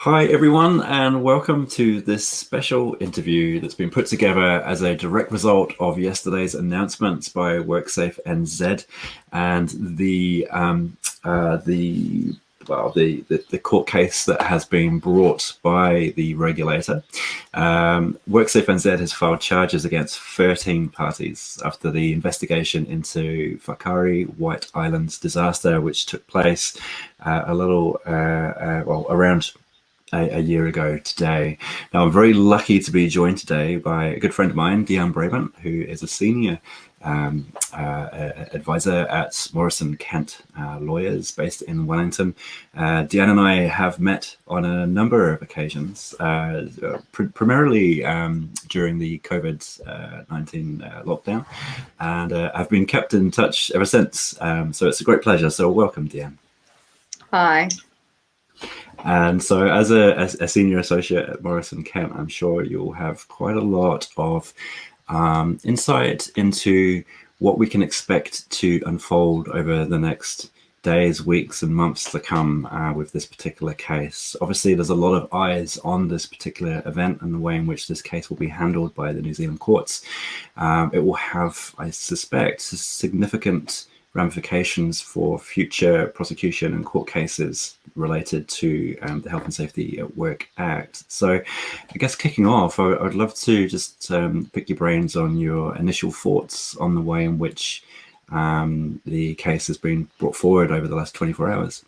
Hi, everyone, and welcome to this special interview that's been put together as a direct result of yesterday's announcements by WorkSafe NZ and the court case that has been brought by the regulator. WorkSafe NZ has filed charges against 13 parties after the investigation into Whakaari White Islands disaster, which took place around a year ago today. Now, I'm very lucky to be joined today by a good friend of mine, DeAnne Brabant, who is a senior advisor at Morrison Kent lawyers based in Wellington. DeAnne and I have met on a number of occasions, primarily during the COVID-19 lockdown, and I've been kept in touch ever since. So it's a great pleasure. So welcome, DeAnne. Hi. And so as a senior associate at Morrison Kent, I'm sure you'll have quite a lot of insight into what we can expect to unfold over the next days, weeks and months to come with this particular case. Obviously, there's a lot of eyes on this particular event and the way in which this case will be handled by the New Zealand courts. It will have, I suspect, significant ramifications for future prosecution and court cases related to the Health and Safety at Work Act. So I guess kicking off, I'd love to just pick your brains on your initial thoughts on the way in which the case has been brought forward over the last 24 hours.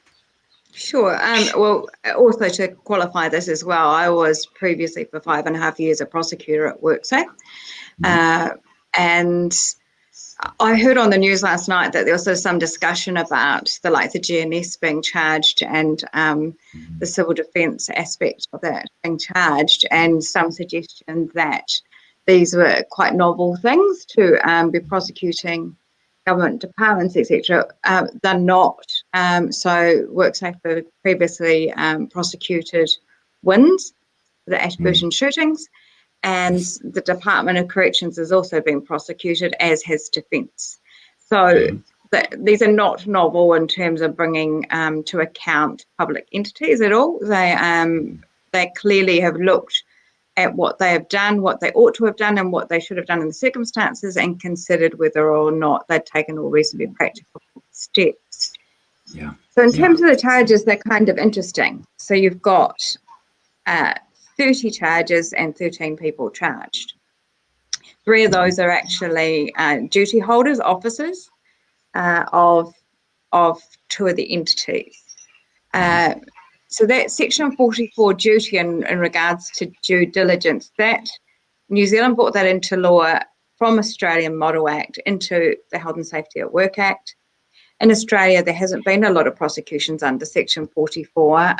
Sure. Well, also to qualify this as well, I was previously for 5.5 years a prosecutor at WorkSafe. And I heard on the news last night that there was some discussion about the GNS being charged and the civil defence aspect of that being charged, and some suggestion that these were quite novel things to be prosecuting government departments, etc. They're not. So WorkSafe previously prosecuted WINS, the Ashburton shootings, and the Department of Corrections has also been prosecuted, as has Defence. So these are not novel in terms of bringing to account public entities at all. They clearly have looked at what they have done, what they ought to have done, and what they should have done in the circumstances, and considered whether or not they'd taken all reasonably practical steps. Yeah. So in terms of the charges, they're kind of interesting. So you've got 30 charges and 13 people charged. 3 of those are actually duty holders, officers of 2 of the entities. So that Section 44 duty in regards to due diligence, that New Zealand brought that into law from Australian Model Act into the Health and Safety at Work Act. In Australia, there hasn't been a lot of prosecutions under Section 44.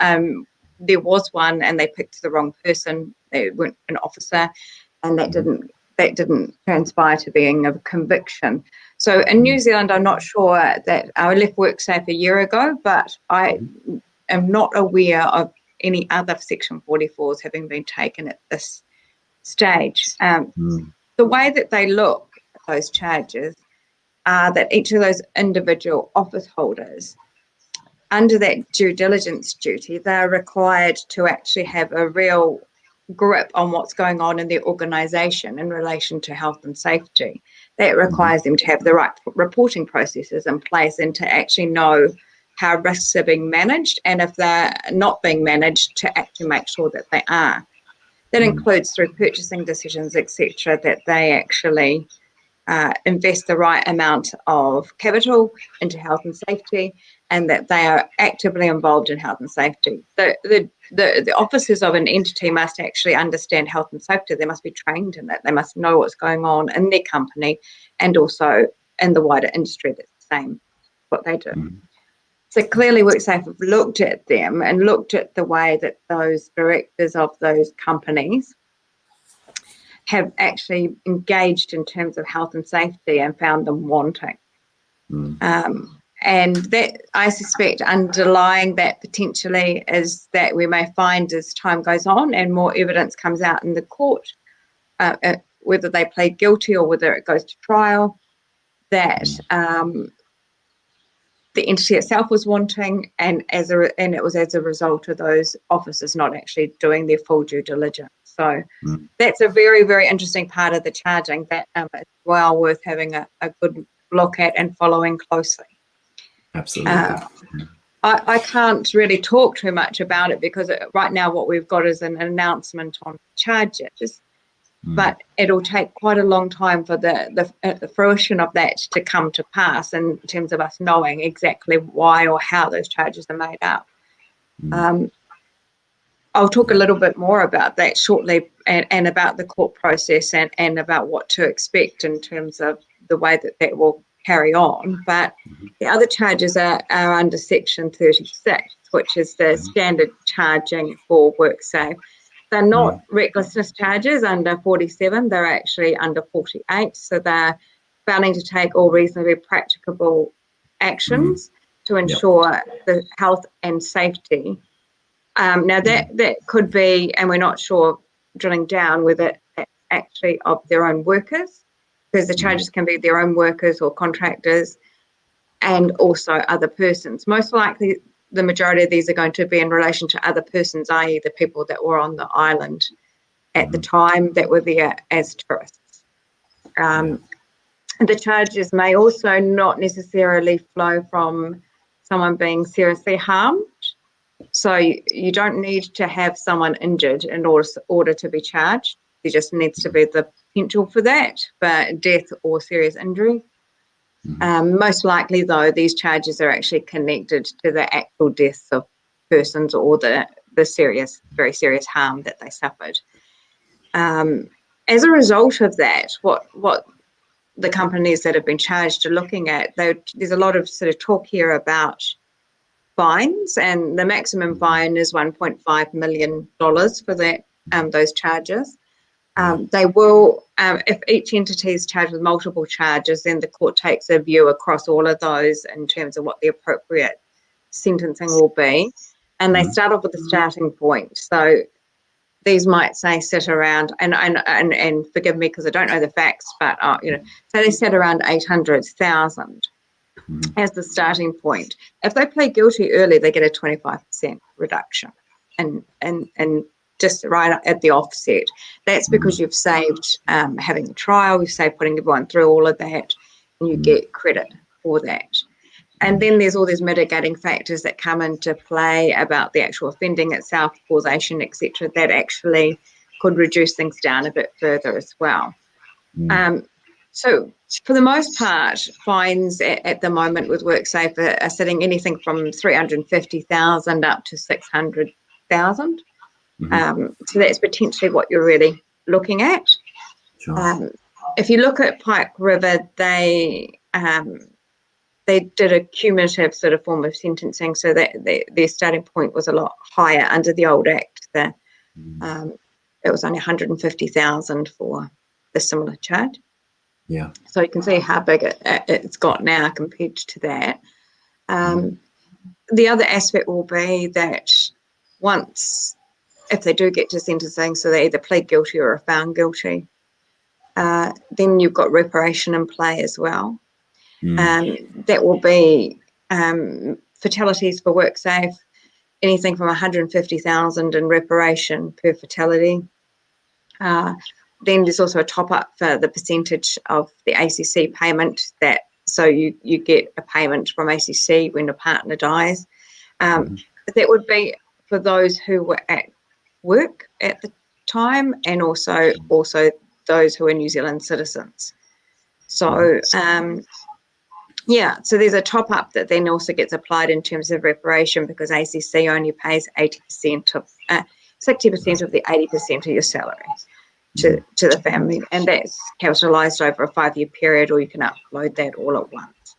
There was one, and they picked the wrong person. They weren't an officer, and that didn't transpire to being a conviction. So in New Zealand, I'm not sure that I left WorkSafe a year ago, but I am not aware of any other Section 44s having been taken at this stage. The way that they look at those charges are that each of those individual office holders, under that due diligence duty, they're required to actually have a real grip on what's going on in their organisation in relation to health and safety. That requires them to have the right reporting processes in place and to actually know how risks are being managed, and if they're not being managed, to actually make sure that they are. That includes through purchasing decisions, etc., that they actually invest the right amount of capital into health and safety, and that they are actively involved in health and safety. The officers of an entity must actually understand health and safety. They must be trained in it. They must know what's going on in their company and also in the wider industry that's the same, what they do. So clearly WorkSafe have looked at them and looked at the way that those directors of those companies have actually engaged in terms of health and safety and found them wanting. And that, I suspect, underlying that potentially is that we may find as time goes on and more evidence comes out in the court, whether they plead guilty or whether it goes to trial, that the entity itself was wanting, and it was as a result of those officers not actually doing their full due diligence. So that's a very, very interesting part of the charging that is well worth having a good look at and following closely. Absolutely. I can't really talk too much about it because right now what we've got is an announcement on charges, but it'll take quite a long time for the fruition of that to come to pass in terms of us knowing exactly why or how those charges are made up. I'll talk a little bit more about that shortly and about the court process and about what to expect in terms of the way that will carry on. But the other charges are under Section 36, which is the standard charging for WorkSafe. They're not recklessness charges under 47, they're actually under 48. So they're failing to take all reasonably practicable actions to ensure the health and safety. Now that could be, and we're not sure, drilling down, whether it's actually of their own workers, because the charges can be their own workers or contractors, and also other persons. Most likely, the majority of these are going to be in relation to other persons, i.e. the people that were on the island at the time that were there as tourists. The charges may also not necessarily flow from someone being seriously harmed. So you don't need to have someone injured in order to be charged. There just needs to be the potential for that, but death or serious injury. Most likely, though, these charges are actually connected to the actual deaths of persons or the serious, very serious harm that they suffered. As a result of that, what the companies that have been charged are looking at, there's a lot of sort of talk here about fines, and the maximum fine is $1.5 million for that those charges. They will, if each entity is charged with multiple charges, then the court takes a view across all of those in terms of what the appropriate sentencing will be, and they start off with a starting point. So these might say sit around, and forgive me because I don't know the facts, but so they sit around 800,000 as the starting point. If they plead guilty early, they get a 25% reduction, and just right at the offset. That's because you've saved having a trial, you've saved putting everyone through all of that, and you get credit for that. And then there's all these mitigating factors that come into play about the actual offending itself, causation, etc., that actually could reduce things down a bit further as well. So for the most part, fines at the moment with WorkSafe are sitting anything from 350,000 up to 600,000. So that's potentially what you're really looking at. Sure. If you look at Pike River, they did a cumulative sort of form of sentencing, so that their starting point was a lot higher under the old Act. It was only 150,000 for the similar charge. Yeah. So you can see how big it's got now compared to that. The other aspect will be that if they do get to sentencing, so they either plead guilty or are found guilty, then you've got reparation in play as well. That will be fatalities for WorkSafe, anything from 150,000 in reparation per fatality. Then there's also a top-up for the percentage of the ACC payment, so you get a payment from ACC when a partner dies. That would be for those who were at work at the time, and also those who are New Zealand citizens. So so there's a top-up that then also gets applied in terms of reparation, because ACC only pays 60% of the 80% of your salary to the family, and that's capitalised over a 5-year period, or you can upload that all at once.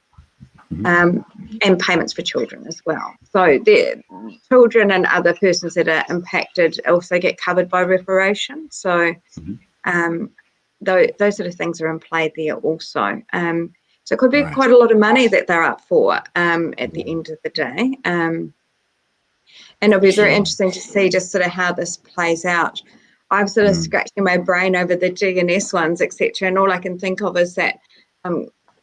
And payments for children as well. So the children and other persons that are impacted also get covered by reparation. So those sort of things are in play there also. So it could be quite a lot of money that they're up for at the end of the day. And it'll be very interesting to see just sort of how this plays out. I'm sort of scratching my brain over the G&S ones, etc., and all I can think of is that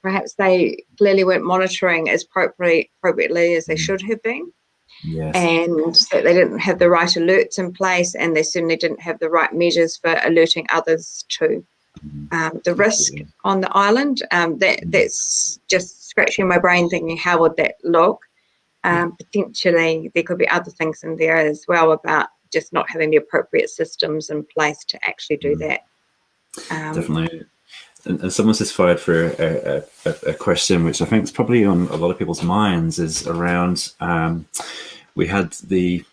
perhaps they clearly weren't monitoring as appropriately as they should have been. Yes. And that they didn't have the right alerts in place, and they certainly didn't have the right measures for alerting others to the risk on the island. That's just scratching my brain thinking, how would that look? Potentially there could be other things in there as well about just not having the appropriate systems in place to actually do that. Definitely. And someone's just fired for a question which I think is probably on a lot of people's minds, is around we had they've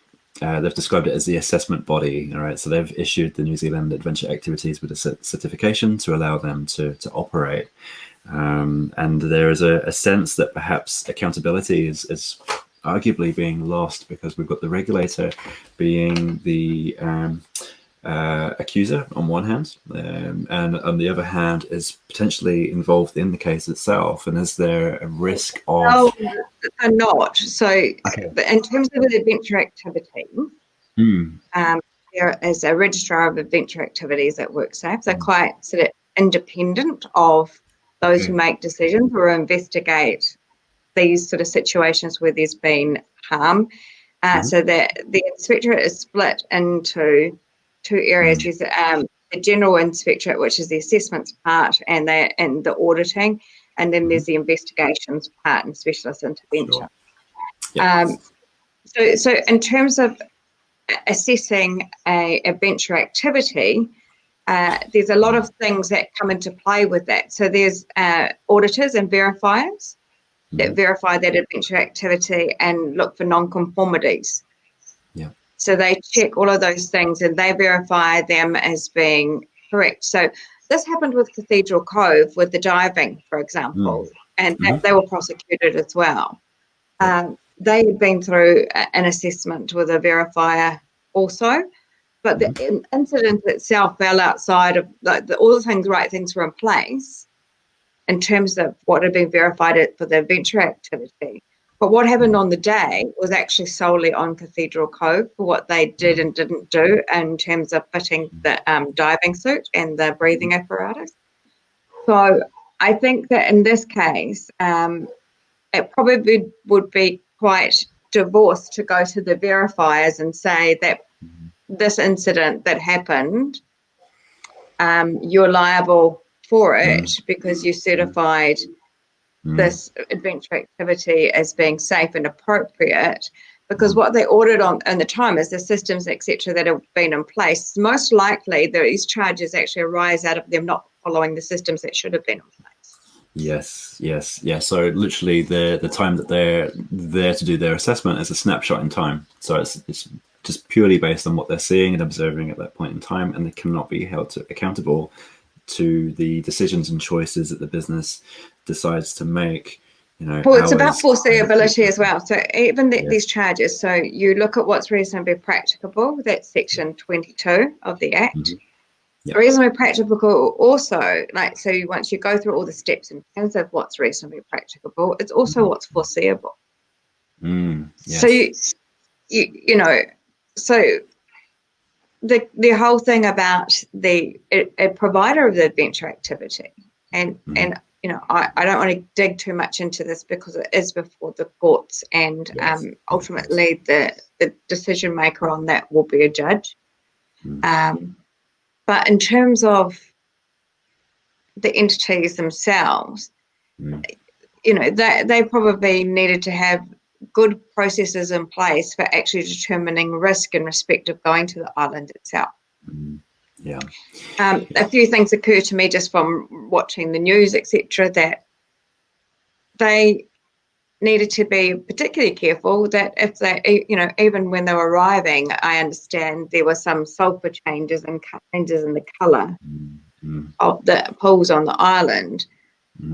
described it as the assessment body. All right, so they've issued the New Zealand Adventure Activities with a certification to allow them to operate, and there is a sense that perhaps accountability is arguably being lost, because we've got the regulator being the accuser on one hand, and on the other hand is potentially involved in the case itself. And is there a risk of... No, they're not. So in terms of the adventure activity, there is a registrar of adventure activities at WorkSafe. They're quite sort of independent of those who make decisions or investigate these sort of situations where there's been harm. So that the inspectorate is split into two areas. There's the general inspectorate, which is the assessments part and the auditing, and then there's the investigations part and specialist intervention. So in terms of assessing a adventure activity, there's a lot of things that come into play with that. So there's auditors and verifiers that verify that adventure activity and look for non-conformities. So they check all of those things and they verify them as being correct. So this happened with Cathedral Cove with the diving, for example, and they were prosecuted as well. They had been through an assessment with a verifier also, but the incident itself fell outside of all the right things were in place in terms of what had been verified for the adventure activity. But what happened on the day was actually solely on Cathedral Cove for what they did and didn't do in terms of fitting the diving suit and the breathing apparatus. So I think that in this case, it probably would be quite divorced to go to the verifiers and say that this incident that happened, you're liable for it because you certified this adventure activity as being safe and appropriate, because what they ordered on in the time is the systems, etc., that have been in place. Most likely these charges actually arise out of them not following the systems that should have been in place. Yes. So literally the time that they're there to do their assessment is a snapshot in time. So it's just purely based on what they're seeing and observing at that point in time, and they cannot be held accountable to the decisions and choices that the business decides to make. Well, it's about foreseeability as well. So even these charges, so you look at what's reasonably practicable, that's section 22 of the Act. Reasonably practicable also, so once you go through all the steps in terms of what's reasonably practicable, it's also what's foreseeable. So so the whole thing about a provider of the adventure activity, and I don't want to dig too much into this because it is before the courts, and ultimately the decision maker on that will be a judge. But in terms of the entities themselves, they probably needed to have good processes in place for actually determining risk in respect of going to the island itself. A few things occur to me just from watching the news, etc., that they needed to be particularly careful that if they, even when they were arriving, I understand there were some sulfur changes and changes in the colour of the pools on the island.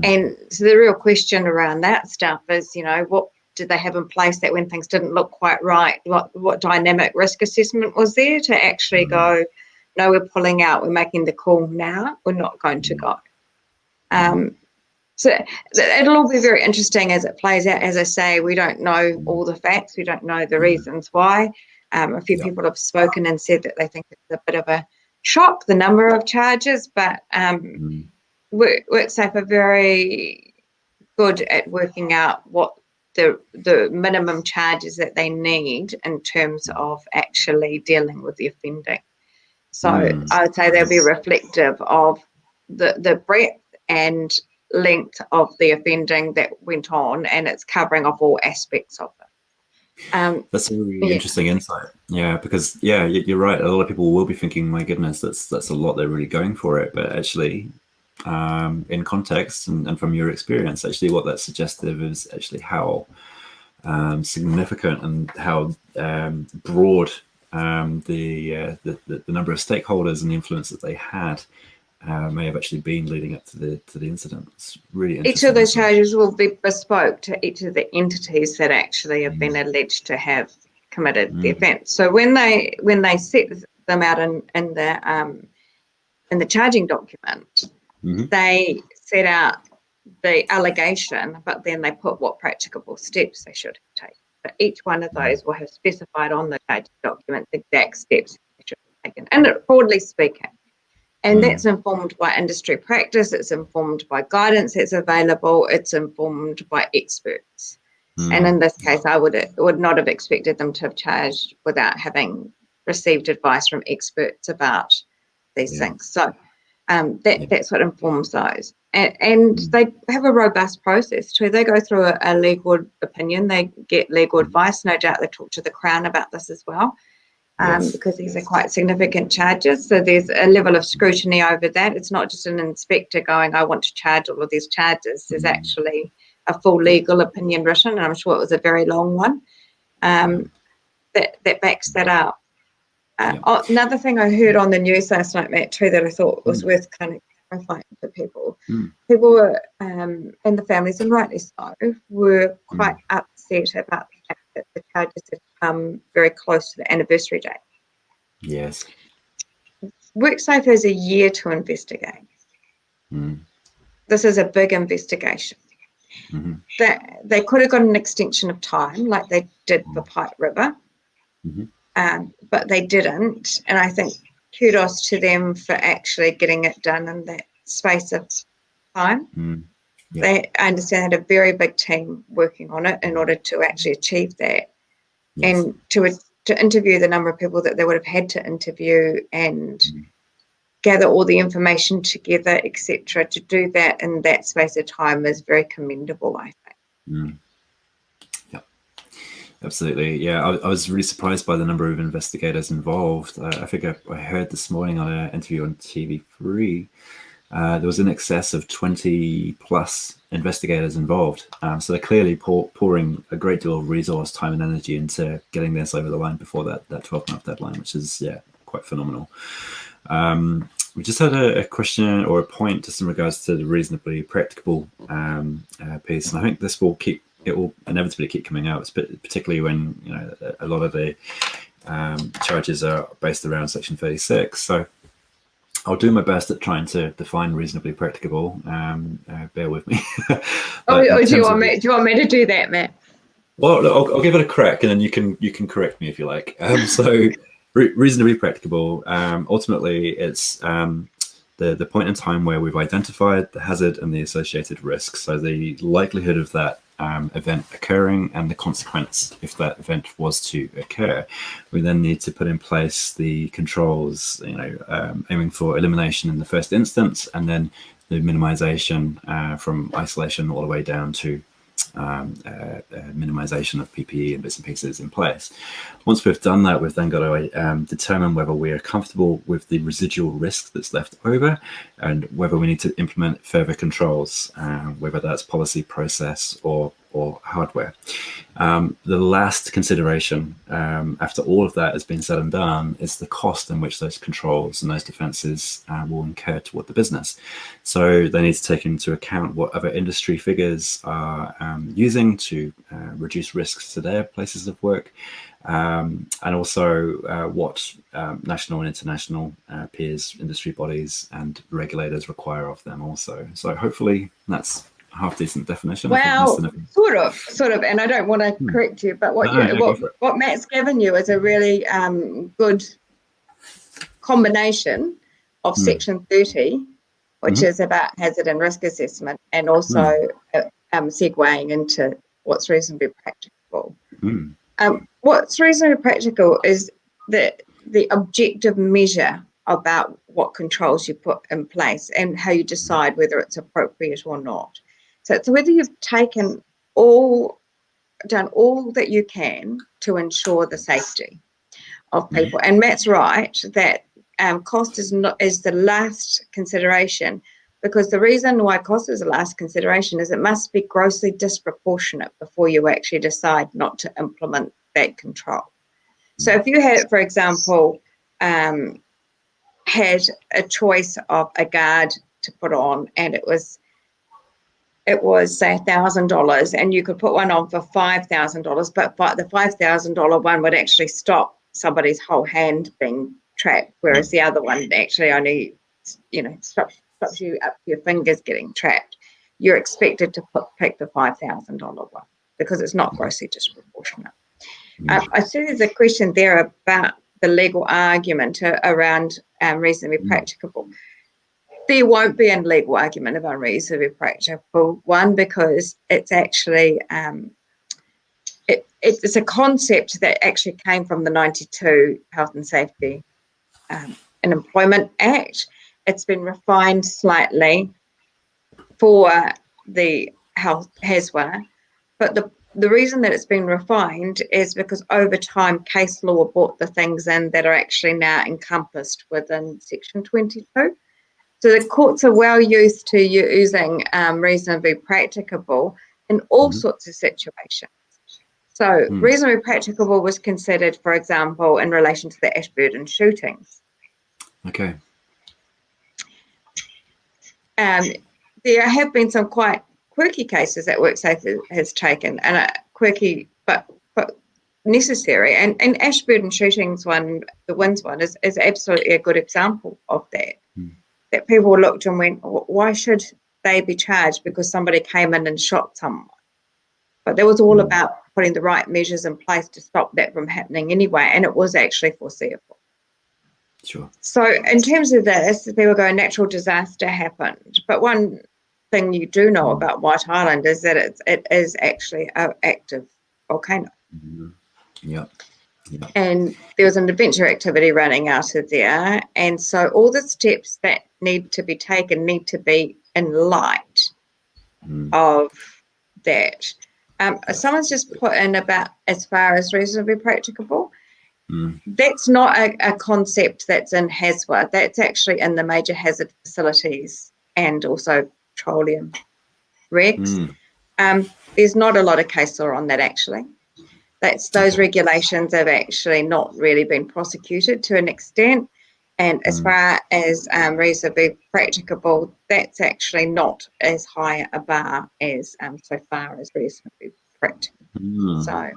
And so the real question around that stuff is, what did they have in place that when things didn't look quite right, what dynamic risk assessment was there to actually go, no, we're pulling out, we're making the call now, we're not going to go. So it'll all be very interesting as it plays out. As I say, we don't know all the facts, we don't know the reasons why. A few people have spoken and said that they think it's a bit of a shock, the number of charges, but WorkSafe are very good at working out what the minimum charges that they need in terms of actually dealing with the offending. So I would say they'll be reflective of the breadth and length of the offending that went on, and it's covering off all aspects of it. That's a really interesting insight. Yeah, because you're right. A lot of people will be thinking, "My goodness, that's a lot. They're really going for it." But actually, in context and from your experience, actually, what that's suggestive is actually how significant and how broad the number of stakeholders and the influence that they had may have actually been leading up to the incident. It's really interesting. Each of those charges will be bespoke to each of the entities that actually have been alleged to have committed the offence. So when they set them out in the charging document, they set out the allegation, but then they put what practicable steps they should take. But each one of those will have specified on the charging document the exact steps they should have taken, and broadly speaking. And that's informed by industry practice, it's informed by guidance that's available, it's informed by experts. And in this case, I would not have expected them to have charged without having received advice from experts about these things. So that's what informs those. And they have a robust process too. They go through a legal opinion, they get legal advice. No doubt they talk to the Crown about this as well. Because these are quite significant charges. So there's a level of scrutiny over that. It's not just an inspector going, I want to charge all of these charges. There's actually a full legal opinion written, and I'm sure it was a very long one, that backs that up. Another thing I heard on the news last night, Matt, too, that I thought was worth kind of clarifying for people. People were, and the families, and rightly so, were quite upset about the fact that the charges had come very close to the anniversary date. Yes. WorkSafe has a year to investigate. This is a big investigation. That they could have got an extension of time like they did for Pipe River, but they didn't. And I think kudos to them for actually getting it done in that space of time. I understand they had a very big team working on it in order to actually achieve that. And to interview the number of people that they would have had to interview and gather all the information together, etc., to do that in that space of time is very commendable, I think. Yeah, absolutely. Yeah, I was really surprised by the number of investigators involved. I think I heard this morning on an interview on TV3, there was in excess of 20 plus investigators involved. So they're clearly pouring a great deal of resource, time and energy into getting this over the line before that 12-month deadline, which is, quite phenomenal. We just had a question or a point just in regards to the reasonably practicable piece. And I think this will inevitably keep coming out, particularly when, a lot of the charges are based around Section 36. So I'll do my best at trying to define reasonably practicable. Bear with me. Do you want me to do that, Matt? Well, I'll give it a crack, and then you can correct me if you like. So, reasonably practicable. Ultimately, it's the point in time where we've identified the hazard and the associated risk. So the likelihood of that event occurring and the consequence if that event was to occur. We then need to put in place the controls, aiming for elimination in the first instance, and then the minimization from isolation all the way down to minimization of PPE and bits and pieces in place. Once we've done that, we've then got to determine whether we are comfortable with the residual risk that's left over and whether we need to implement further controls, whether that's policy, process, or hardware. The last consideration after all of that has been said and done is the cost in which those controls and those defenses will incur toward the business. So they need to take into account what other industry figures are using to reduce risks to their places of work, and also what national and international peers, industry bodies and regulators require of them also. So hopefully that's half decent definition. Well, sort of, and I don't want to correct you, but what Matt's given you is a really good combination of Section 30, which is about hazard and risk assessment, and also segueing into what's reasonably practicable. Mm. What's reasonably practical is the objective measure about what controls you put in place and how you decide whether it's appropriate or not. So it's whether you've done all that you can to ensure the safety of people. And Matt's right that cost is the last consideration, because the reason why cost is the last consideration is it must be grossly disproportionate before you actually decide not to implement that control. So if you had, for example, had a choice of a guard to put on, and it was say $1,000, and you could put one on for $5,000, but the $5,000 one would actually stop somebody's whole hand being trapped, whereas the other one actually only, stops you up to your fingers getting trapped. You're expected to pick the $5,000 one because it's not grossly disproportionate. I see there's a question there about the legal argument around reasonably practicable. There won't be a legal argument of unreasonably practicable, one, because it's actually it's a concept that actually came from the 92 Health and Safety and Employment Act. It's been refined slightly for the health HESWA, but the reason that it's been refined is because over time case law brought the things in that are actually now encompassed within Section 22. So the courts are well used to using reasonably practicable in all sorts of situations. So reasonably practicable was considered, for example, in relation to the Ashburton shootings. Okay. There have been some quite quirky cases that WorkSafe has taken, and quirky but necessary. And Ashburton shootings one, the Winds one, is absolutely a good example of that. That people looked and went, why should they be charged because somebody came in and shot someone? But that was all about putting the right measures in place to stop that from happening anyway, and it was actually foreseeable. Sure. So in terms of this, people go, natural disaster happened. But one thing you do know about White Island is that it is actually an active volcano. Yeah. And there was an adventure activity running out of there. And so all the steps that need to be taken need to be in light of that. Someone's just put in about as far as reasonably practicable. That's not a concept that's in HESWA. That's actually in the major hazard facilities and also petroleum regs. There's not a lot of case law on that, actually. Those regulations have actually not really been prosecuted to an extent. And as far as reasonably practicable, that's actually not as high a bar as so far as reasonably practicable. So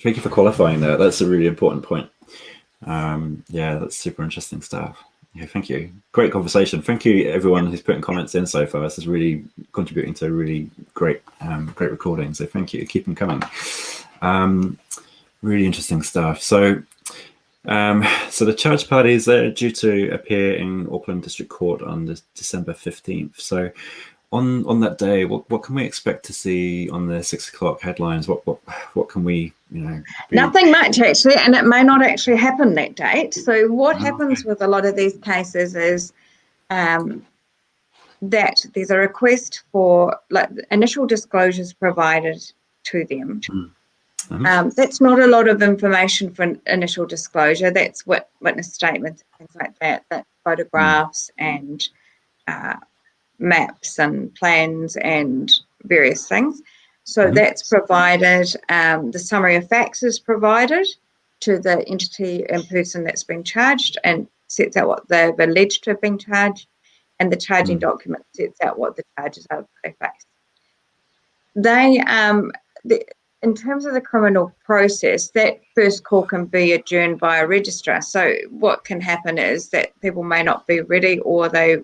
thank you for qualifying that. That's a really important point. Yeah, that's super interesting stuff. Yeah, thank you. Great conversation. Thank you, everyone who's putting comments in so far. This is really contributing to a really great recording. So thank you. Keep them coming. Really interesting stuff. So the charged parties are due to appear in Auckland District Court on December 15th. So on that day, what can we expect to see on the 6 o'clock headlines? What can we, Nothing much, actually, and it may not actually happen that date. So what happens with a lot of these cases is that there's a request for initial disclosures provided to them. That's not a lot of information for initial disclosure. That's witness statements, things like that photographs and maps and plans and various things. So that's provided. The summary of facts is provided to the entity and person that's been charged and sets out what they've alleged to have been charged, and the charging document sets out what the charges are they face. In terms of the criminal process, that first call can be adjourned by a registrar. So what can happen is that people may not be ready, or they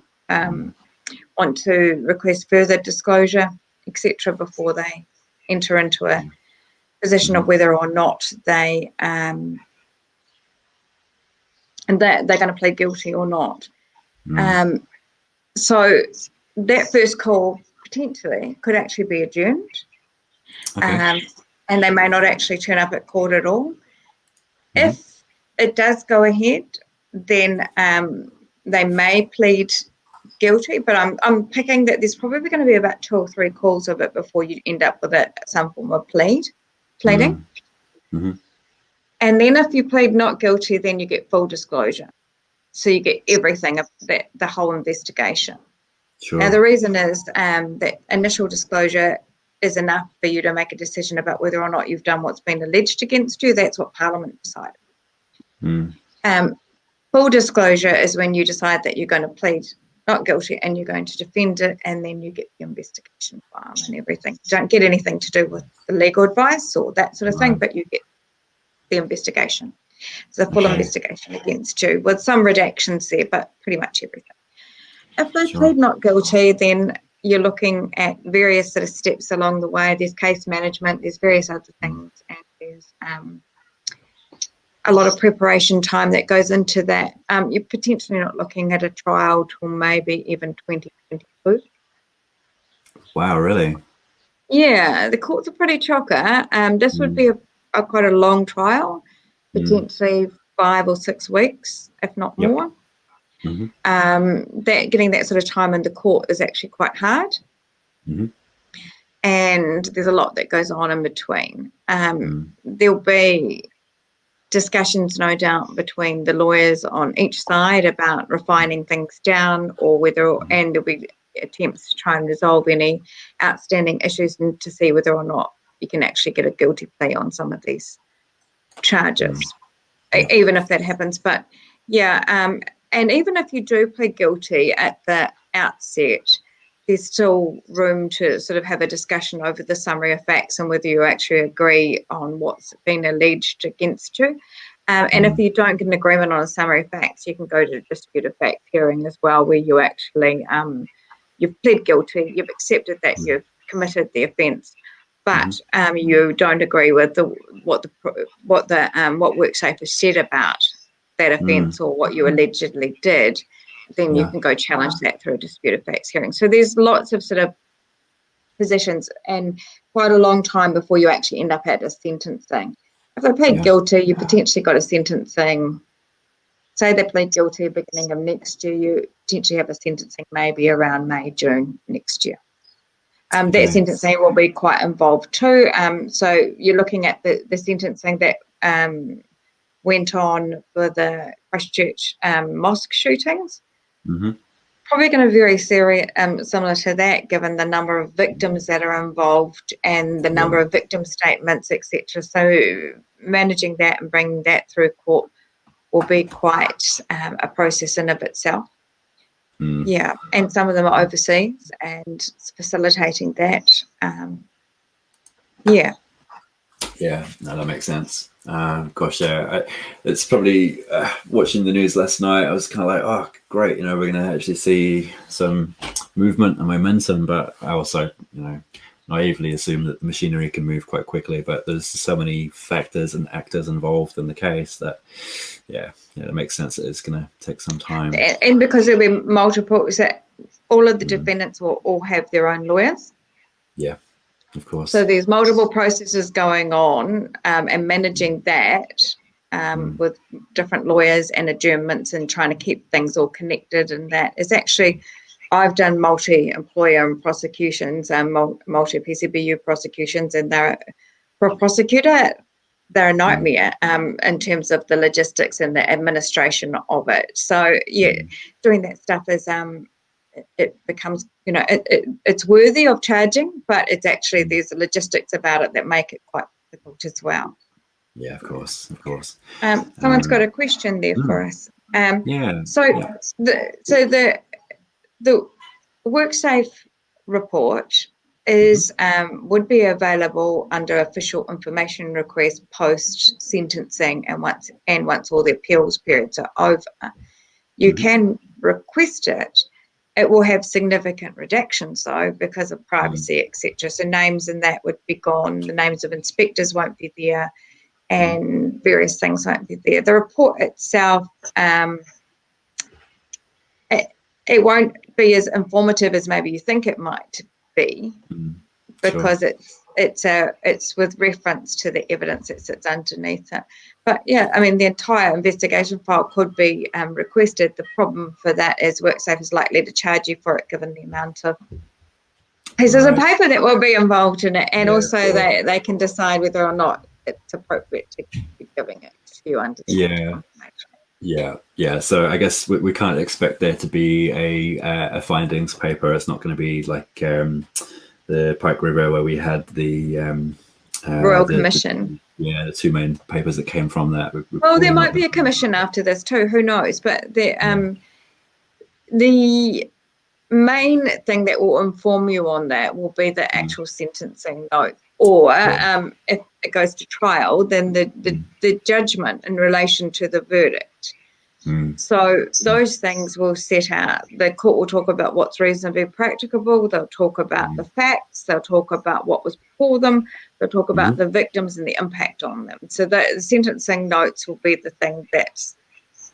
want to request further disclosure, etc., before they enter into a position of whether or not they're going to plead guilty or not. So that first call potentially could actually be adjourned. Okay. And they may not actually turn up at court at all. Mm-hmm. If it does go ahead, then they may plead guilty, but I'm picking that there's probably going to be about 2 or 3 calls of it before you end up with some form of pleading. Mm-hmm. And then if you plead not guilty, then you get full disclosure. So you get everything of the whole investigation. Sure. Now, the reason is that initial disclosure is enough for you to make a decision about whether or not you've done what's been alleged against you. That's what Parliament decided. Full disclosure is when you decide that you're going to plead not guilty and you're going to defend it, and then you get the investigation file and everything. You don't get anything to do with the legal advice or that sort of thing, but you get the investigation. It's a full investigation against you with some redactions there, but pretty much everything. If they plead not guilty, then you're looking at various sort of steps along the way. There's case management, there's various other things, and there's a lot of preparation time that goes into that. You're potentially not looking at a trial till maybe even 2022. Wow, really? Yeah, the courts are pretty chocker. This would be a quite a long trial, potentially 5 or 6 weeks, if not more. Getting that sort of time in the court is actually quite hard. And there's a lot that goes on in between. There'll be discussions, no doubt, between the lawyers on each side about refining things down, or whether, and there'll be attempts to try and resolve any outstanding issues and to see whether or not you can actually get a guilty plea on some of these charges, even if that happens. But yeah, and even if you do plead guilty at the outset, there's still room to sort of have a discussion over the summary of facts and whether you actually agree on what's been alleged against you. And if you don't get an agreement on a summary of facts, you can go to a disputed fact hearing as well, where you actually you've pled guilty, you've accepted that you've committed the offence, but you don't agree with what WorkSafe has said about that offence or what you allegedly did. Then you can go challenge that through a disputed facts hearing. So there's lots of sort of positions and quite a long time before you actually end up at a sentencing. If they plead guilty, you potentially got a sentencing. Say they plead guilty beginning of next year, you potentially have a sentencing maybe around May, June next year. That sentencing will be quite involved too. So you're looking at the sentencing that went on for the Christchurch mosque shootings. Probably going to be very serious, similar to that, given the number of victims that are involved and the number of victim statements, etc. So managing that and bringing that through court will be quite a process in of itself. Yeah, and some of them are overseas, and facilitating that. Yeah, no, that makes sense. Gosh, yeah, it's probably watching the news last night. I was kind of like, oh, great, we're going to actually see some movement and momentum. But I also, naively assume that the machinery can move quite quickly. But there's so many factors and actors involved in the case that, it makes sense that it's going to take some time. And because there'll be multiple, so all of the defendants will all have their own lawyers. Yeah. Of course. So there's multiple processes going on, and managing that with different lawyers and adjournments and trying to keep things all connected, and that is actually, I've done multi-employer prosecutions and multi-PCBU prosecutions, and for a prosecutor, they're a nightmare in terms of the logistics and the administration of it. So doing that stuff is it becomes, it's worthy of charging, but it's actually, there's logistics about it that make it quite difficult as well. Yeah, of course. Someone's got a question there for us. The WorkSafe report is would be available under official information request post sentencing, and once all the appeals periods are over, you can request it. It will have significant redactions though, because of privacy, etc. So names and that would be gone. The names of inspectors won't be there, and various things won't be there. The report itself, it won't be as informative as maybe you think it might be, because it's with reference to the evidence that sits underneath it. But yeah, I mean, the entire investigation file could be requested. The problem for that is WorkSafe is likely to charge you for it, given the amount of pieces of paper that will be involved in it, and also they can decide whether or not it's appropriate to be giving it to you under information. Yeah. So I guess we can't expect there to be a findings paper. It's not going to be like the Pike River, where we had the Royal Commission. The two main papers that came from that. Well, there might be a commission after this too. Who knows? But the main thing that will inform you on that will be the actual sentencing note, or if it goes to trial, then the judgment in relation to the verdict. So those things will set out. The court will talk about what's reasonably practicable. They'll talk about the facts. They'll talk about what was before them. They'll talk about the victims and the impact on them. So the sentencing notes will be the thing that's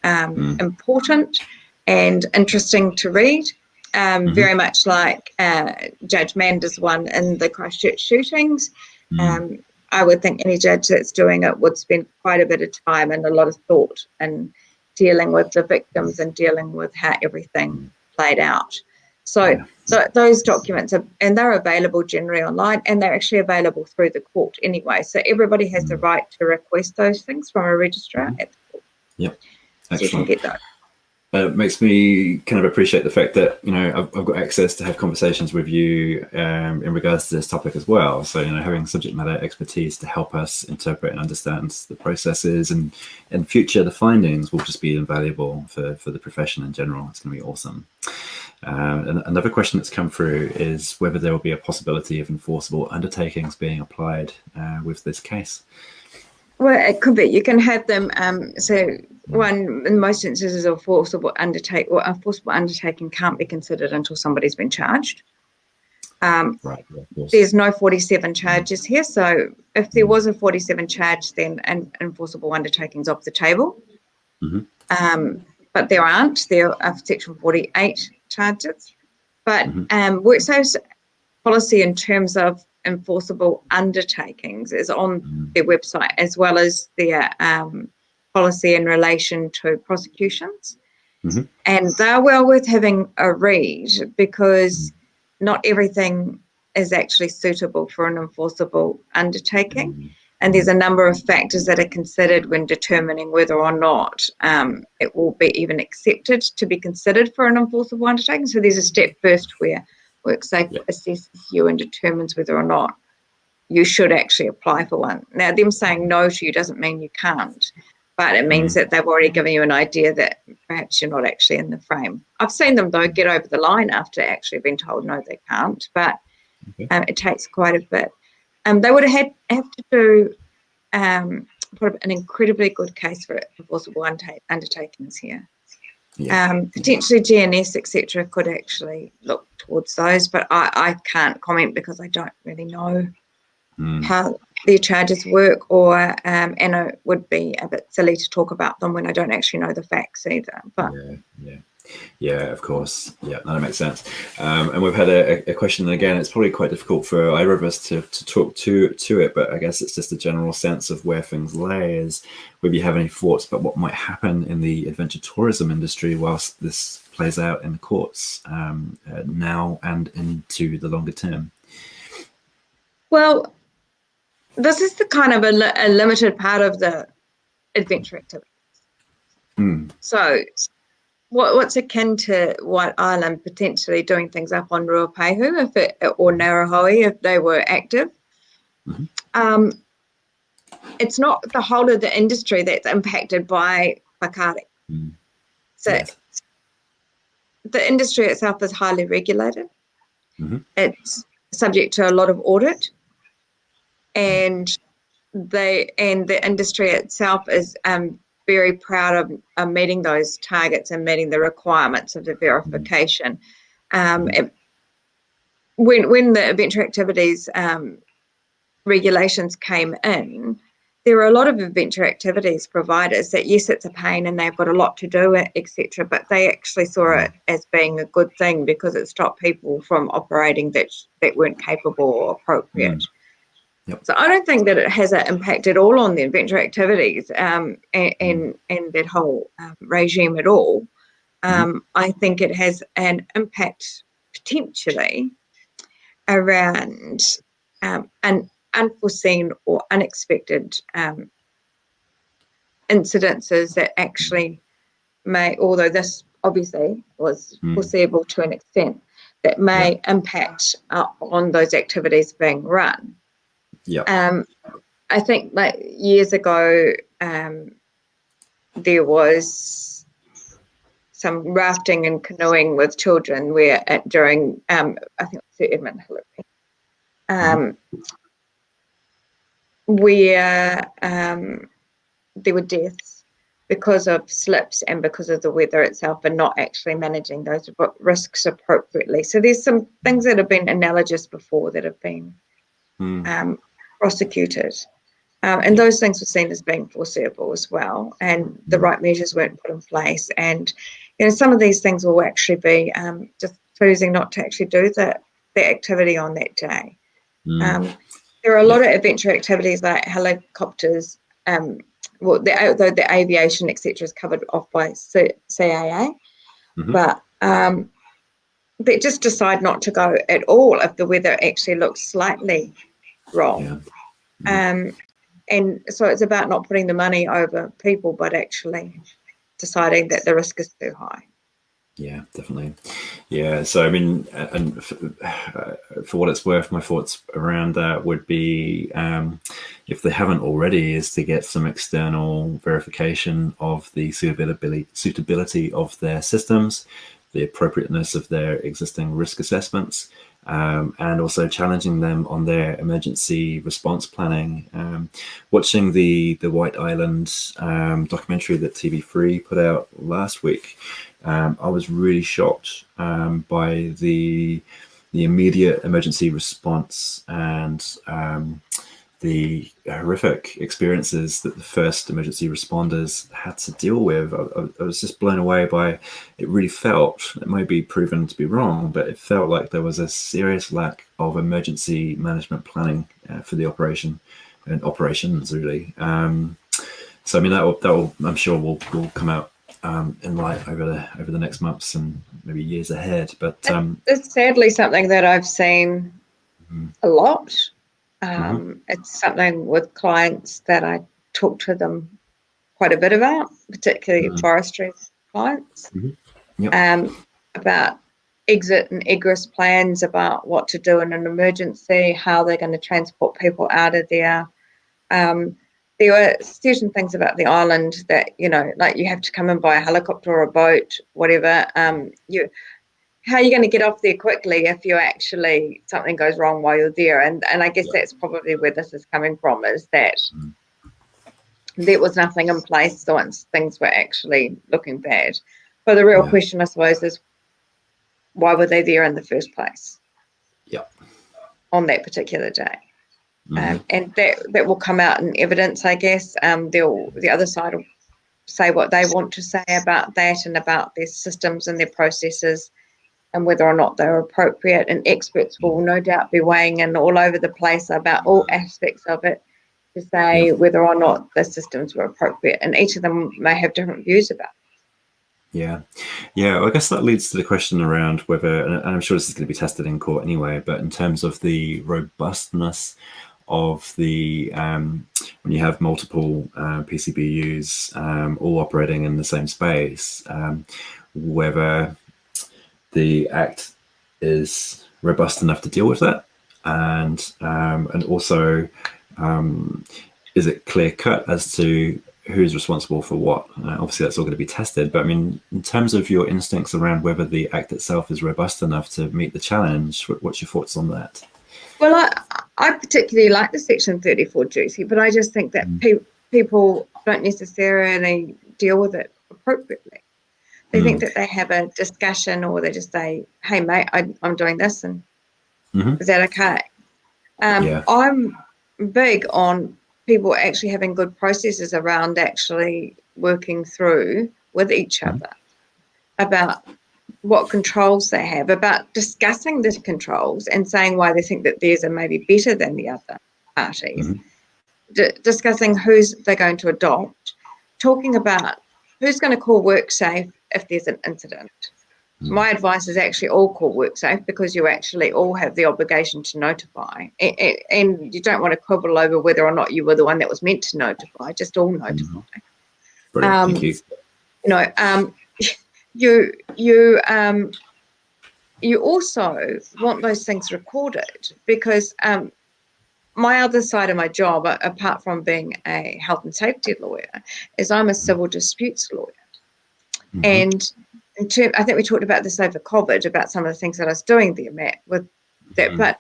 important and interesting to read. Very much like Judge Mander's one in the Christchurch shootings. I would think any judge that's doing it would spend quite a bit of time and a lot of thought and dealing with the victims and dealing with how everything played out. So those documents they're available generally online, and they're actually available through the court anyway. So everybody has the right to request those things from a registrar at the court. Yep. So you can get those. It makes me kind of appreciate the fact that, I've got access to have conversations with you in regards to this topic as well. So, having subject matter expertise to help us interpret and understand the processes, and in future, the findings will just be invaluable for the profession in general. It's going to be awesome. And another question that's come through is whether there will be a possibility of enforceable undertakings being applied with this case. Well, it could be. You can have them. One, in most instances, a enforceable undertaking can't be considered until somebody's been charged. There's no 47 charges here. So if there was a 47 charge, then an enforceable undertaking's off the table. But there aren't. There are Section 48 charges. But WorkSafe's policy in terms of enforceable undertakings is on their website, as well as their policy in relation to prosecutions. And they're well worth having a read, because not everything is actually suitable for an enforceable undertaking. And there's a number of factors that are considered when determining whether or not it will be even accepted to be considered for an enforceable undertaking. So there's a step first where WorkSafe assesses you and determines whether or not you should actually apply for one. Now, them saying no to you doesn't mean you can't, but it means that they've already given you an idea that perhaps you're not actually in the frame. I've seen them, though, get over the line after actually being told no, they can't, but it takes quite a bit. They would have to do put up an incredibly good case for enforceable undertakings here. Potentially GNS, etc., could actually look towards those, but I can't comment because I don't really know how their charges work, and it would be a bit silly to talk about them when I don't actually know the facts either. But yeah, of course. Yeah, that makes sense. And we've had a question, and again, it's probably quite difficult for either of us to talk to it, but I guess it's just a general sense of where things lay. Is whether you have any thoughts about what might happen in the adventure tourism industry whilst this plays out in the courts now and into the longer term? Well, this is the kind of a limited part of the adventure activities. So what's akin to White Island potentially doing things up on Ruapehu or Ngauruhoe if they were active. It's not the whole of the industry that's impacted by whakaari. So the industry itself is highly regulated. It's subject to a lot of audit, and the industry itself is very proud of meeting those targets and meeting the requirements of the verification. When the adventure activities regulations came in, there are a lot of adventure activities providers that, yes, it's a pain and they've got a lot to do, etc., but they actually saw it as being a good thing because it stopped people from operating that weren't capable or appropriate. Yep. So I don't think that it has an impact at all on the adventure activities and that whole regime at all. I think it has an impact potentially around an unforeseen or unexpected incidences that actually may, although this obviously was foreseeable to an extent, that may impact on those activities being run. I think like years ago, there was some rafting and canoeing with children where during, I think it was Sir Edmund Hillary, where there were deaths because of slips and because of the weather itself and not actually managing those risks appropriately. So there's some things that have been analogous before that have been prosecuted. And those things were seen as being foreseeable as well, and the right measures weren't put in place. And some of these things will actually be just choosing not to actually do the activity on that day. There are a lot of adventure activities like helicopters, although the aviation, etc., is covered off by CAA, but they just decide not to go at all if the weather actually looks slightly wrong. And so it's about not putting the money over people, but actually deciding that the risk is too high. Yeah, definitely. Yeah, so I mean, and for what it's worth, my thoughts around that would be, if they haven't already, is to get some external verification of the suitability of their systems, the appropriateness of their existing risk assessments, and also challenging them on their emergency response planning. Watching the White Island documentary that TV3 put out last week, I was really shocked by the immediate emergency response and the horrific experiences that the first emergency responders had to deal with. I was just blown away by it. Really felt, it might be proven to be wrong, but it felt like there was a serious lack of emergency management planning for the operation and operations, really. So I mean, that will I'm sure will come out in light over the next months and maybe years ahead. But it's sadly something that I've seen a lot. It's something with clients that I talk to them quite a bit about, particularly forestry clients, about exit and egress plans, about what to do in an emergency, how they're going to transport people out of there. There were certain things about the island that, like you have to come in by a helicopter or a boat, whatever. How are you going to get off there quickly if you actually, something goes wrong while you're there? And I guess that's probably where this is coming from, is that there was nothing in place once things were actually looking bad. But the real question, I suppose, is why were they there in the first place? On that particular day. And that will come out in evidence, I guess. The other side will say what they want to say about that and about their systems and their processes and whether or not they're appropriate. And experts will no doubt be weighing in all over the place about all aspects of it to say whether or not the systems were appropriate. And each of them may have different views about it. Yeah. I guess that leads to the question around whether, and I'm sure this is going to be tested in court anyway, but in terms of the robustness of the when you have multiple PCBUs all operating in the same space, whether the Act is robust enough to deal with that, and also is it clear cut as to who's responsible for what? Obviously, that's all going to be tested. But I mean, in terms of your instincts around whether the Act itself is robust enough to meet the challenge, what's your thoughts on that? Well, I particularly like the Section 34 duty, but I just think that people don't necessarily deal with it appropriately. They think that they have a discussion, or they just say, hey, mate, I'm doing this, and is that okay? I'm big on people actually having good processes around actually working through with each other about what controls they have, about discussing the controls and saying why they think that theirs are maybe better than the other parties, discussing who's they're going to adopt, talking about who's going to call WorkSafe if there's an incident. My advice is actually all call WorkSafe, because you actually all have the obligation to notify, and you don't want to quibble over whether or not you were the one that was meant to notify, just all notify. Brilliant, thank you. You know, you also want those things recorded, because my other side of my job, apart from being a health and safety lawyer, is I'm a civil disputes lawyer. And I think we talked about this over COVID, about some of the things that I was doing there, Matt, with that. But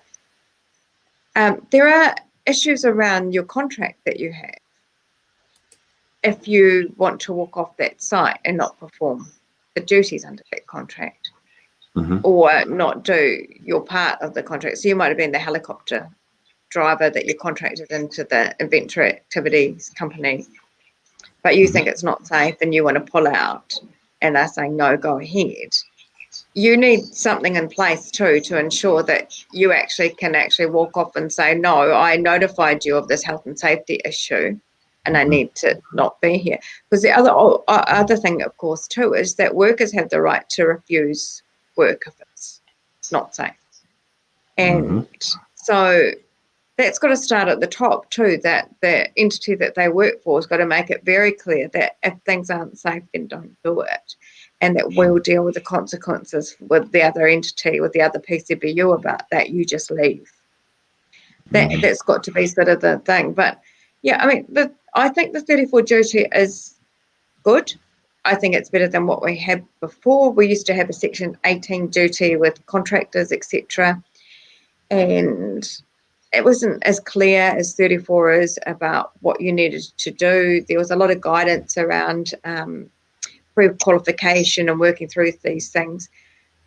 there are issues around your contract that you have if you want to walk off that site and not perform the duties under that contract, or not do your part of the contract. So you might have been the helicopter driver that you contracted into the inventory activities company, but you think it's not safe and you want to pull out, and they're saying, no, go ahead. You need something in place too to ensure that you can walk off and say, no, I notified you of this health and safety issue and I need to not be here. Because the other thing, of course, too, is that workers have the right to refuse work if it's not safe. And so that's got to start at the top too, that the entity that they work for has got to make it very clear that if things aren't safe, then don't do it. And that we'll deal with the consequences with the other entity, with the other PCBU about that. You just leave. That's got to be sort of the thing. But yeah, I mean, I think the 34 duty is good. I think it's better than what we had before. We used to have a Section 18 duty with contractors, etc. And it wasn't as clear as 34 is about what you needed to do. There was a lot of guidance around pre-qualification and working through these things.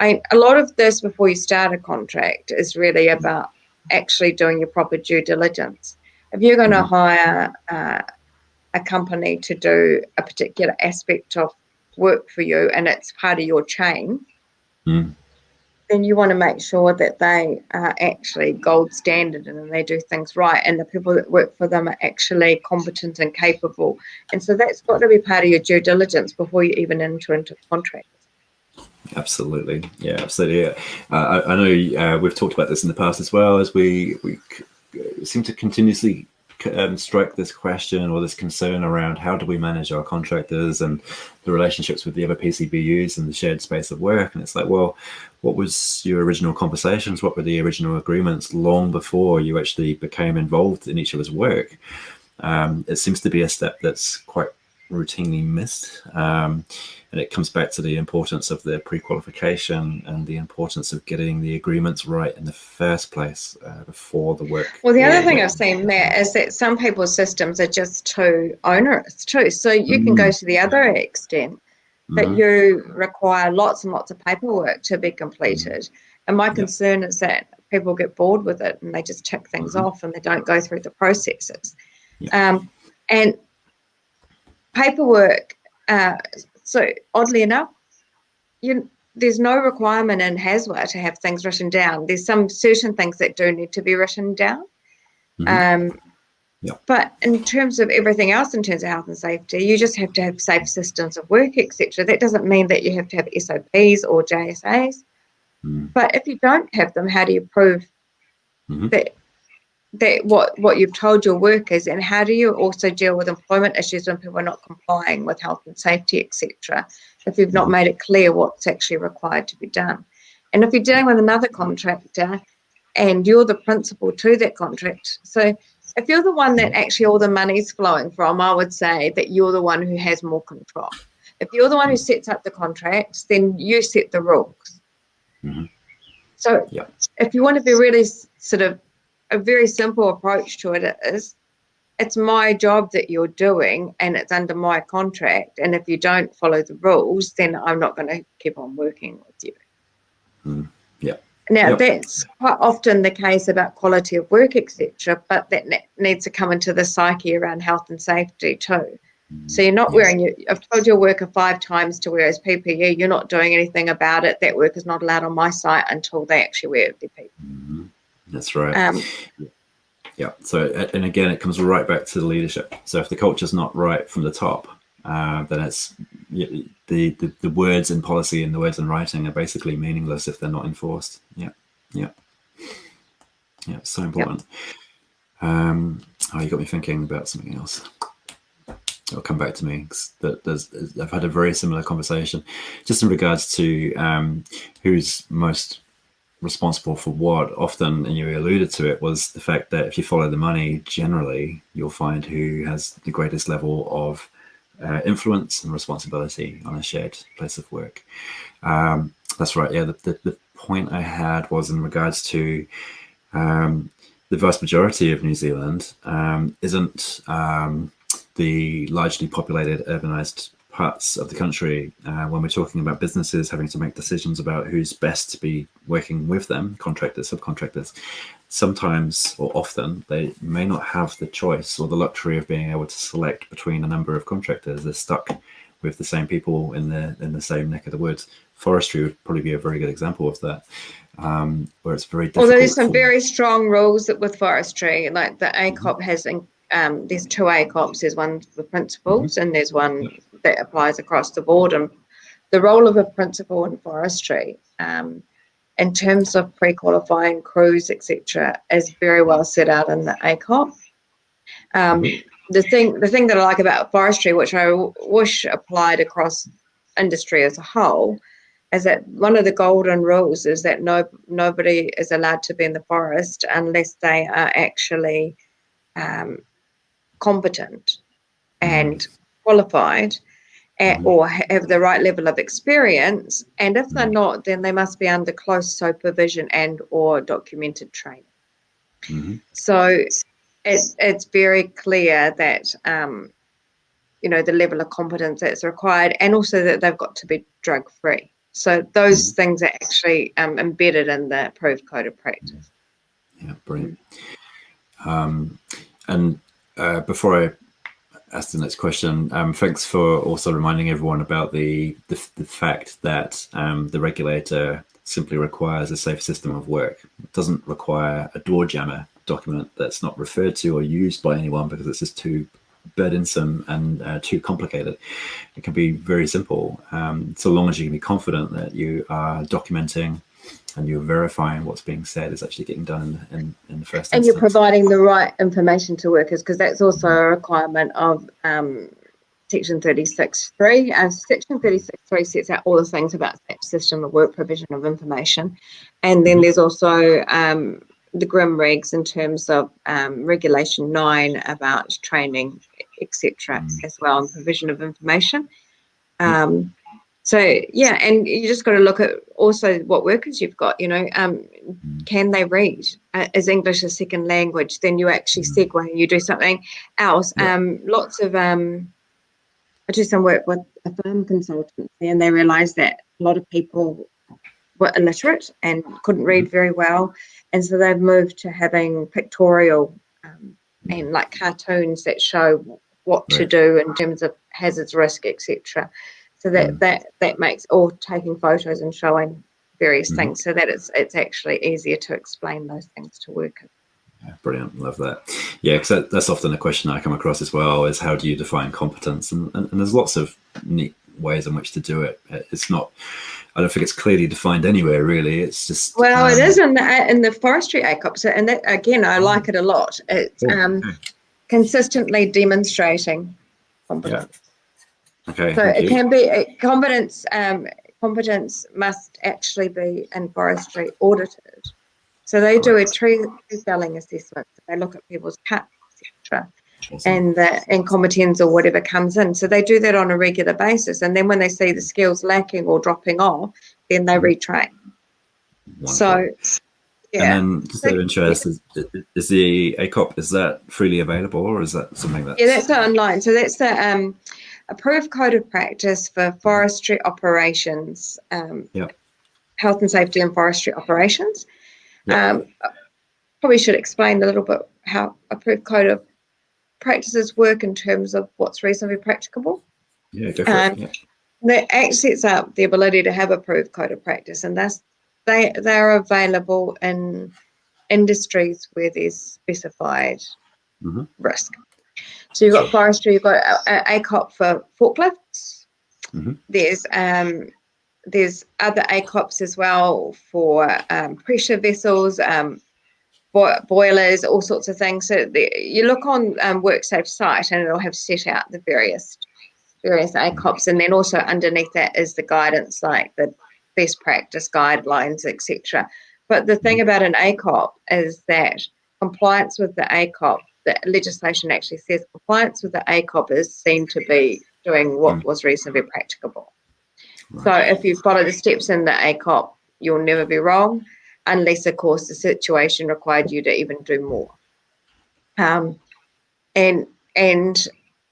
A lot of this before you start a contract is really about actually doing your proper due diligence. If you're going to hire a company to do a particular aspect of work for you and it's part of your chain, then you want to make sure that they are actually gold standard and they do things right, and the people that work for them are actually competent and capable. And so that's got to be part of your due diligence before you even enter into a contract. Absolutely. Yeah, absolutely. Yeah. I know we've talked about this in the past as well, as we seem to continuously strike this question or this concern around how do we manage our contractors and the relationships with the other PCBUs and the shared space of work. And it's like, well, what was your original conversations? What were the original agreements long before you actually became involved in each other's work? It seems to be a step that's quite routinely missed. And it comes back to the importance of the pre-qualification and the importance of getting the agreements right in the first place before the work. Well, the other thing I've seen, Matt, is that some people's systems are just too onerous too. So you can go to the other extent that you require lots and lots of paperwork to be completed. And my concern is that people get bored with it and they just tick things off and they don't go through the processes. And paperwork, so oddly enough, there's no requirement in HASWA to have things written down. There's some certain things that do need to be written down. But in terms of everything else, in terms of health and safety, you just have to have safe systems of work, etc. That doesn't mean that you have to have SOPs or JSAs. But if you don't have them, how do you prove that what you've told your workers, and how do you also deal with employment issues when people are not complying with health and safety, etc., if you've not made it clear what's actually required to be done? And if you're dealing with another contractor and you're the principal to that contract, so if you're the one that actually all the money's flowing from, I would say that you're the one who has more control. If you're the one who sets up the contracts, then you set the rules. So if you want to be really sort of a very simple approach to it is, it's my job that you're doing and it's under my contract, and if you don't follow the rules, then I'm not going to keep on working with you. Now, that's quite often the case about quality of work, etc., but that needs to come into the psyche around health and safety too. So you're not wearing I've told your worker 5 times to wear his PPE, you're not doing anything about it. That work is not allowed on my site until they actually wear their PPE. That's right. So, and again, it comes right back to the leadership. So if the culture's not right from the top, then it's the words in policy and the words in writing are basically meaningless if they're not enforced. So important. You got me thinking about something else. It'll come back to me. I've had a very similar conversation just in regards to who's most responsible for what. Often, and you alluded to it, was the fact that if you follow the money, generally you'll find who has the greatest level of influence and responsibility on a shared place of work. That's right. The point I had was in regards to the vast majority of New Zealand isn't the largely populated urbanized parts of the country. When we're talking about businesses having to make decisions about who's best to be working with them, contractors, subcontractors, sometimes or often they may not have the choice or the luxury of being able to select between a number of contractors. They're stuck with the same people in the same neck of the woods. Forestry would probably be a very good example of that, where it's very difficult. Although there's some very strong rules with forestry, like the ACOP has, there's 2 ACOPs, there's one for principals and there's one that applies across the board. And the role of a principal in forestry, in terms of pre-qualifying crews, etc., is very well set out in the ACOP. The thing that I like about forestry, which I wish applied across industry as a whole, is that one of the golden rules is that nobody is allowed to be in the forest unless they are actually competent and qualified or have the right level of experience. And if they're not, then they must be under close supervision and or documented training. So it's very clear that the level of competence that's required, and also that they've got to be drug free. So those things are actually embedded in the approved code of practice. Yeah, brilliant. And before I ask the next question, thanks for also reminding everyone about the fact that the regulator simply requires a safe system of work. It doesn't require a door jammer document that's not referred to or used by anyone because it's just too burdensome and too complicated. It can be very simple, so long as you can be confident that you are documenting and you're verifying what's being said is actually getting done in the first instance. And you're providing the right information to workers, because that's also a requirement of Section 36.3. Section 36.3 sets out all the things about that system of work provision of information. And then there's also the GRIM regs in terms of Regulation 9 about training, etc. as well, and provision of information. So, and you just got to look at also what workers you've got, can they read? Is English a second language? Then you actually segue and you do something else. Lots of, I do some work with a firm consultancy, and they realised that a lot of people were illiterate and couldn't read very well. And so they've moved to having pictorial and like cartoons that show what to do in terms of hazards, risk, etc. So that makes, or taking photos and showing various things, so that it's actually easier to explain those things to workers. Yeah, brilliant, love that. Yeah, because that's often a question I come across as well, is how do you define competence? And there's lots of neat ways in which to do it. It's not, I don't think it's clearly defined anywhere really. It's just it is in the forestry ACOP. So, and that again, I like it a lot. It's consistently demonstrating competence. Okay. So it can be competence. Competence must actually be in forestry audited. So they do a tree felling assessment. So they look at people's cuts, etc., and competence or whatever comes in. So they do that on a regular basis. And then when they see the skills lacking or dropping off, then they retrain. Wonderful. So, and then just out of interest, is the ACOP, is that freely available, or is that something that's... Yeah, that's online. So that's the approved code of practice for forestry operations. health and safety and forestry operations. Yep. Probably should explain a little bit how approved code of practices work in terms of what's reasonably practicable. Yeah, go for it. Yeah. The Act sets up the ability to have approved code of practice, and they're available in industries where there's specified risk. So you've got forestry, you've got ACOP for forklifts. There's other ACOPs as well for pressure vessels, boilers, all sorts of things. So you look on WorkSafe site and it'll have set out the various ACOPs, and then also underneath that is the guidance, like the best practice guidelines, etc. But the thing about an ACOP is that compliance with the ACOP, the legislation actually says compliance with the ACOP is seen to be doing what was reasonably practicable. Right. So if you follow the steps in the ACOP, you'll never be wrong, unless, of course, the situation required you to even do more. And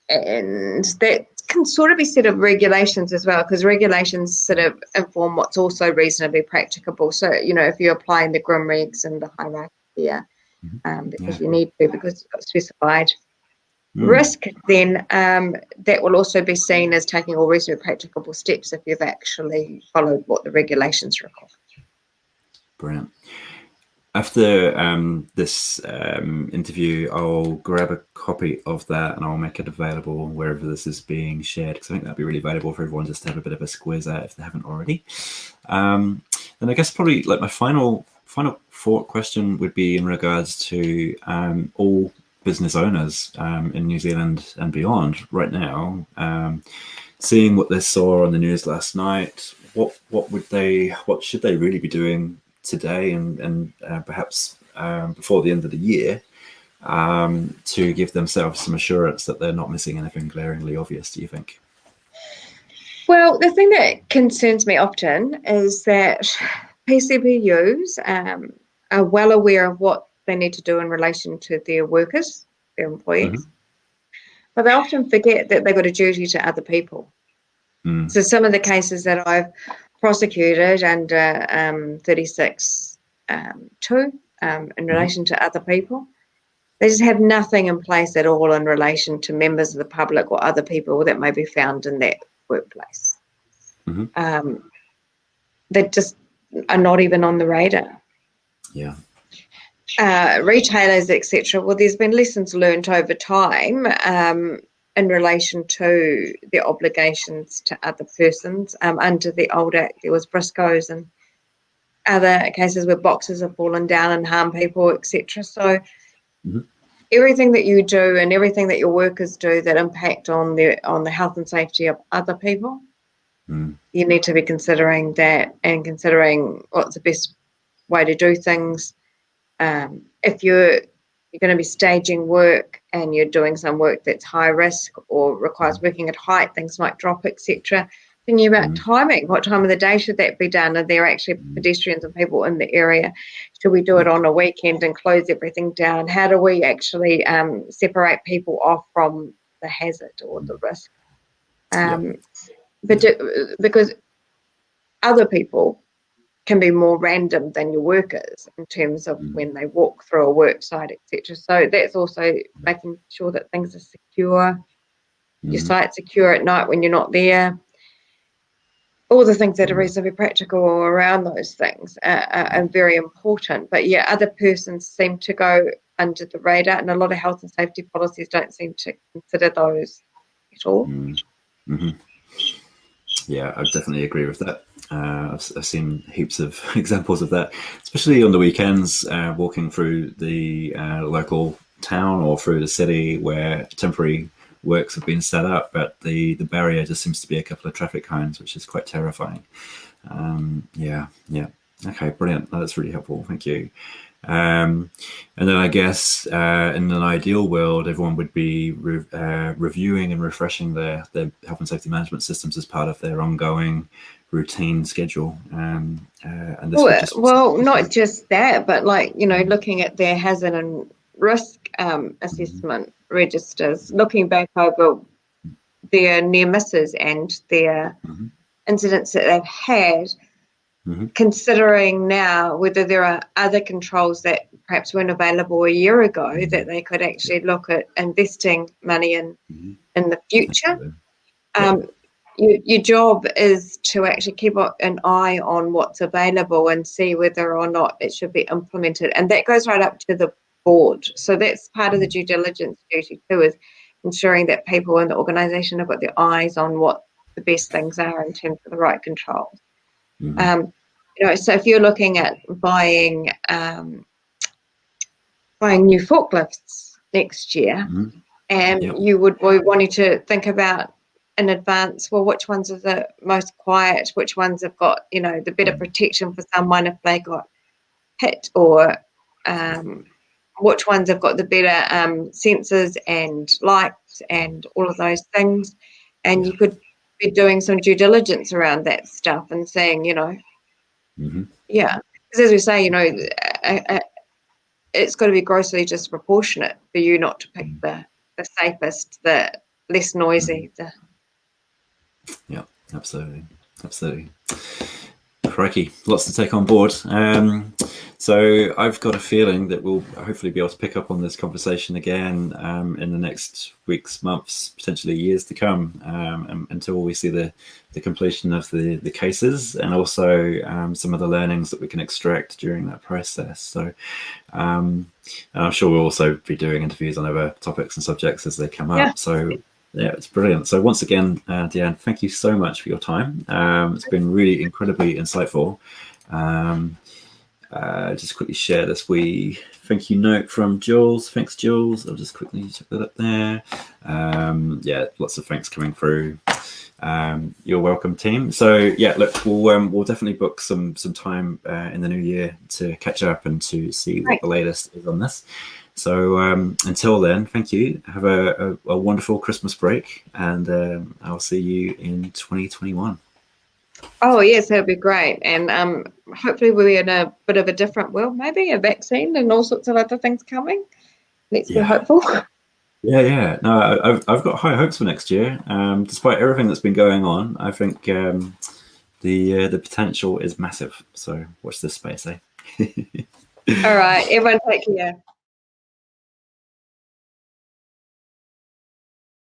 that can sort of be said of regulations as well, because regulations sort of inform what's also reasonably practicable. So, if you're applying the GRIM regs and the hierarchy there, because you need to, because you've got specified risk, then that will also be seen as taking all reasonably practicable steps if you've actually followed what the regulations require. Brilliant. After this interview, I'll grab a copy of that and I'll make it available wherever this is being shared, because I think that'd be really valuable for everyone just to have a bit of a squiz at if they haven't already. And I guess probably like my final thought question would be in regards to all business owners in New Zealand and beyond right now, seeing what they saw on the news last night. What should they really be doing today and perhaps before the end of the year to give themselves some assurance that they're not missing anything glaringly obvious, do you think? Well, the thing that concerns me often is that PCPUs are well aware of what they need to do in relation to their workers, their employees, but they often forget that they've got a duty to other people. So some of the cases that I've prosecuted under 36(2) in relation to other people, they just have nothing in place at all in relation to members of the public or other people that may be found in that workplace. They just are not even on the radar. Yeah. Retailers, etc. Well, there's been lessons learned over time in relation to their obligations to other persons. Under the old Act, there was Briscoes and other cases where boxes have fallen down and harm people, etc. So everything that you do and everything that your workers do that impact on the health and safety of other people, you need to be considering that and considering what's the best way to do things. If you're going to be staging work and you're doing some work that's high risk or requires working at height, things might drop, etc. Thinking about timing, what time of the day should that be done? Are there actually pedestrians and people in the area? Should we do it on a weekend and close everything down? How do we actually separate people off from the hazard or the risk? But because other people can be more random than your workers in terms of when they walk through a work site, etc. So that's also making sure that things are secure, your site's secure at night when you're not there. All the things that are reasonably practical around those things are very important. But yeah, other persons seem to go under the radar, and a lot of health and safety policies don't seem to consider those at all. Yeah, I definitely agree with that. I've seen heaps of examples of that, especially on the weekends, walking through the local town or through the city where temporary works have been set up, but the barrier just seems to be a couple of traffic cones, which is quite terrifying. Yeah. Okay, brilliant. That's really helpful. Thank you. And then I guess in an ideal world, everyone would be reviewing and refreshing their health and safety management systems as part of their ongoing routine schedule. And this not just that, but looking at their hazard and risk assessment registers, looking back over their near misses and their incidents that they've had, considering now whether there are other controls that perhaps weren't available a year ago that they could actually look at investing money in the future. Your job is to actually keep an eye on what's available and see whether or not it should be implemented. And that goes right up to the board. So that's part of the due diligence duty too, is ensuring that people in the organisation have got their eyes on what the best things are in terms of the right controls. So if you're looking at buying new forklifts next year, and you would be wanting to think about in advance, well, which ones are the most quiet, which ones have got, the better protection for someone if they got hit, or which ones have got the better sensors and lights and all of those things. And you could be doing some due diligence around that stuff and saying, because as we say, it's got to be grossly disproportionate for you not to pick the safest, the less noisy. Yeah, absolutely. Crikey, lots to take on board. So I've got a feeling that we'll hopefully be able to pick up on this conversation again in the next weeks, months, potentially years to come, until we see the completion of the cases, and also some of the learnings that we can extract during that process. So and I'm sure we'll also be doing interviews on other topics and subjects as they come up. So yeah, it's brilliant. So once again, DeAnne, thank you so much for your time. It's been really incredibly insightful. Just quickly share this thank you note from Jules. Thanks, Jules. I'll just quickly check that up there. Yeah, lots of thanks coming through. You're welcome, team. So yeah, look, we'll definitely book some time in the new year to catch up and to see what the latest is on this. So until then, thank you. Have a wonderful Christmas break, and I'll see you in 2021. Oh, yes, that'd be great. And hopefully we'll be in a bit of a different world, maybe a vaccine and all sorts of other things coming. Let's be hopeful. Yeah. No, I've got high hopes for next year. Despite everything that's been going on, I think the potential is massive. So watch this space, eh? All right, everyone take care.